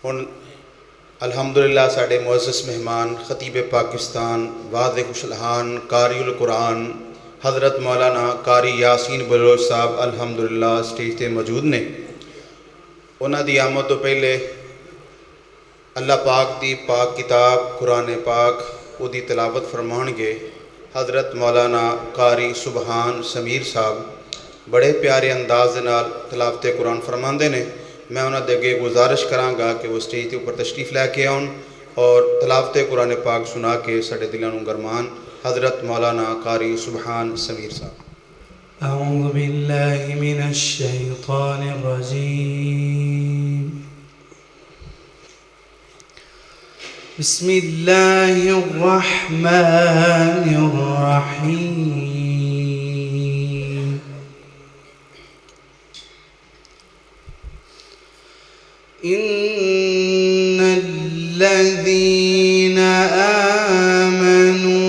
हुण अल्हम्दुलिल्लाह साढ़े मुअज़्ज़ज़ मेहमान खतीब पाकिस्तान वाज़ खुशलहान कारिउल कुरान हज़रत मौलाना कारी यासीन बलोच साहब अल्हम्दुलिल्लाह स्टेज ते मौजूद ने। उन्हां दी आमद तो पहले अल्लाह पाक दी पाक किताब कुरान पाक उदी तिलावत फरमाणगे हज़रत मौलाना कारी सुबहान समीर साहब बड़े प्यारे अंदाज दे नाल तिलावत कुरान फरमाते ने। मैं उन्होंने अगे गुजारिश कराँगा कि वो स्टेज के उपर तशरीफ़ लैके आउन और तिलावत कुरान पाक सुना के साढ़े दिलों नूं गरमान। हज़रत मौलाना कारी सुबहान समीर साहब। अऊज़ु बिल्लाहि मिनश शैतानिर रजीम। बिस्मिल्लाहिर रहमानिर रहीम। इन्नल्लज़ीना आमनू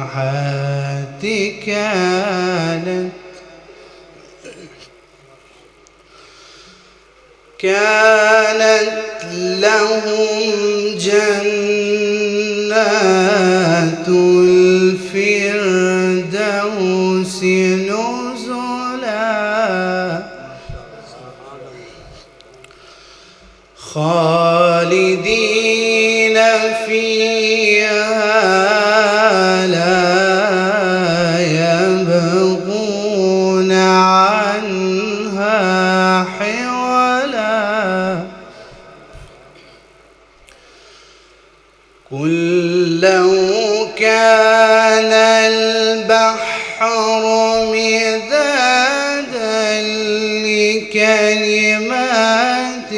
वअमिलुस्सालिहाति كانت لهم جنات الفردوس نزلا خالدين فيها لا يبغون عنها حولا قل لو كان البحر مدادا لكلمات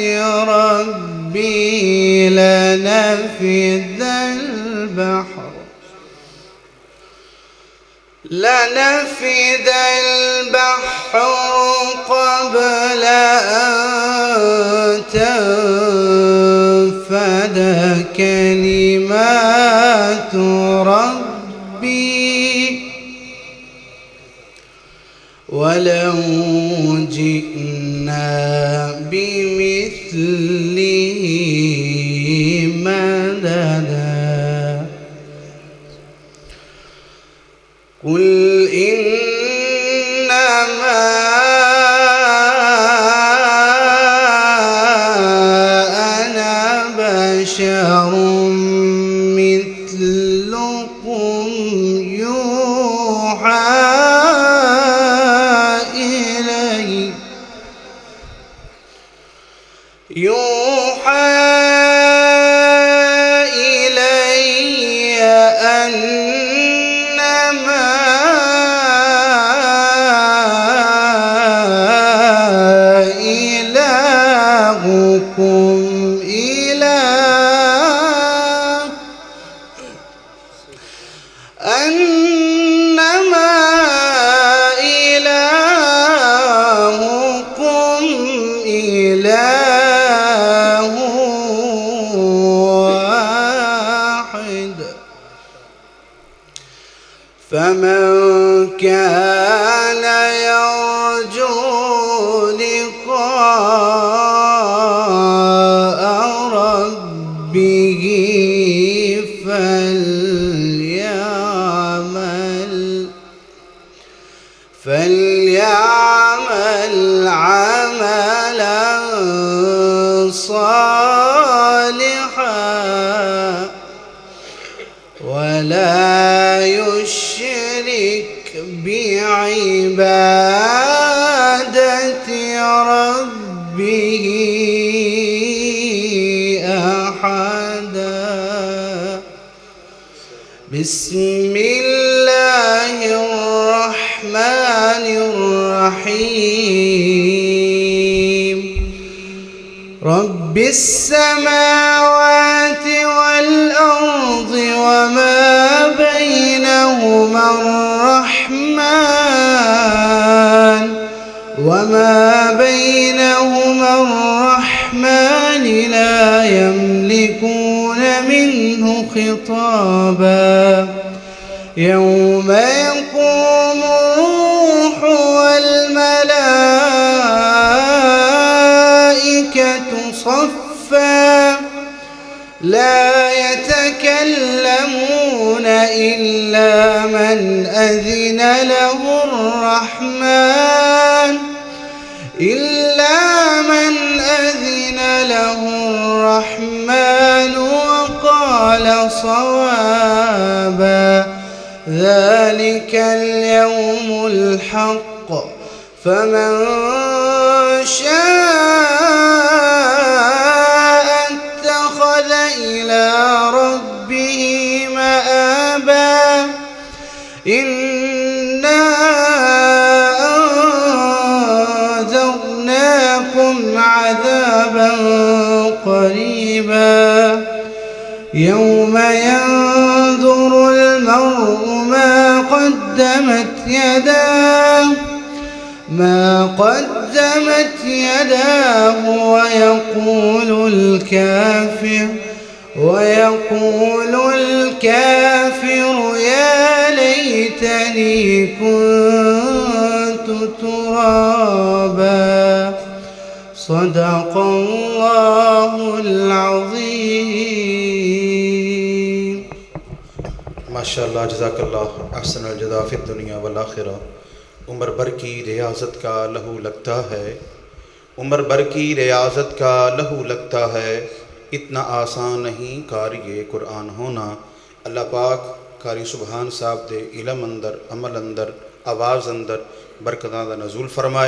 ربي لنفد البحر قبل أن تنفد كلمات ربي ولو جئنا بمثله مددا قل إنما أنا بشر مثلكم يوحى إلي أنما إلهكم إله واحد فمن كان يرجو لقاء ربه فليعمل عملا صالحا ولا يشرك بعبادة ربه أحدا. بسم الله الرحمن الرحيم. رب السماوات والأرض وما بينهما الرحمن لا يملكون منه خطابا. يوم يقوم الروح والملائكة لا يتكلمون إلا من أذن له الرحمن وقال صوابا. ذلك اليوم الحق فمن شاء اتخذ إلى ربه مآبا. إنا أنذرناكم عذابا قريبا يوم ينظر المرء ما قدمت يداه ويقول الكافر يا ليتني كنت ترابا. صدق الله العظيم. माशाअल्लाह जज़ाकल्लाह अहसनुल जज़ा फ़िद दुनिया वल आखिरा। उम्र भर की रियाज़त का लहू लगता है, उम्र भर की रियाज़त का लहू लगता है, इतना आसान नहीं कारी कुरान होना। अल्लाह पाक कारी सुबहान साहब दे इलम अंदर, अमल अंदर, आवाज़ अंदर बरकतां दा नज़ूल फरमाए।